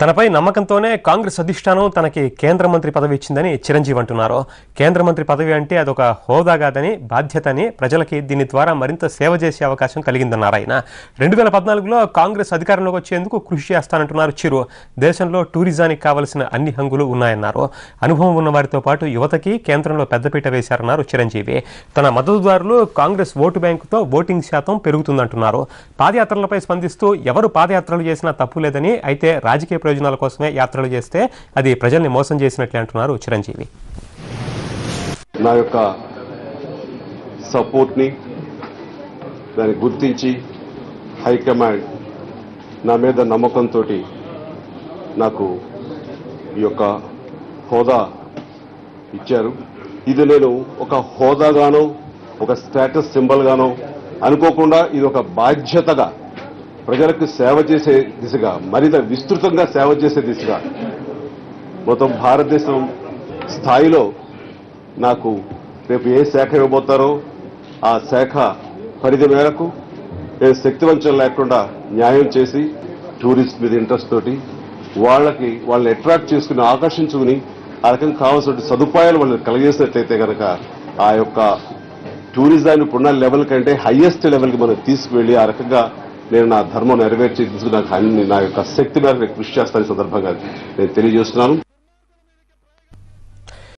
తనపై నమ్మకంతోనే కాంగ్రెస్ అధిష్టానం తనకి కేంద్ర మంత్రి పదవి ఇచ్చిందని చిరంజీవి అంటున్నారు. కేంద్ర మంత్రి పదవి అంటే అదొక హోదా కాదని బాధ్యత అని, ప్రజలకి దీని ద్వారా మరింత సేవ చేసే అవకాశం కలిగిందన్నారు ఆయన. 2014లో కాంగ్రెస్ అధికారంలోకి వచ్చేందుకు కృషి చేస్తానంటున్నారు చిరు. దేశంలో టూరిజానికి కావలసిన అన్ని హంగులు ఉన్నాయన్నారు. అనుభవం ఉన్న వారితో పాటు యువతకి కేంద్రంలో పెద్దపీట వేశారన్నారు చిరంజీవి. తన మద్దతుదారులు కాంగ్రెస్ ఓటు బ్యాంకుతో ఓటింగ్ శాతం పెరుగుతుందంటున్నారు. పాదయాత్రలపై స్పందిస్తూ ఎవరు పాదయాత్రలు చేసినా తప్పు లేదని, అయితే రాజకీయ ప్రయోజనాల కోసమే యాత్రలు చేస్తే అది ప్రజల్ని మోసం చేసినట్లే అంటున్నారు చిరంజీవి. నా యొక్క సపోర్ట్ ని దాన్ని గుర్తించి హైకమాండ్ నా మీద నమ్మకంతో నాకు ఈ యొక్క హోదా ఇచ్చారు. ఇది నేను ఒక హోదాగానో ఒక స్టేటస్ సింబల్ గానో అనుకోకుండా ఇది ఒక బాధ్యతగా ప్రజలకు సేవ చేసే దిశగా, మరింత విస్తృతంగా సేవ చేసే దిశగా మొత్తం భారతదేశం స్థాయిలో నాకు రేపు ఏ శాఖ ఇవ్వబోతారో ఆ శాఖ పరిధి మేరకు నేను శక్తివంచన లేకుండా న్యాయం చేసి టూరిస్ట్ మీద ఇంట్రెస్ట్ తోటి వాళ్ళని అట్రాక్ట్ చేసుకుని ఆకర్షించుకుని ఆ రకంగా కావాల్సిన సదుపాయాలు వాళ్ళని కలిగేసినట్లయితే కనుక ఆ యొక్క టూరిజాన్ని ఇప్పుడున్న లెవెల్ కంటే హైయెస్ట్ లెవెల్కి మనం తీసుకువెళ్లి ఆ రకంగా నేను నా ధర్మం నెరవేర్చి నాకు నా యొక్క శక్తి మేరకు కృషి చేస్తాను సందర్భంగా నేను తెలియజేస్తున్నాను.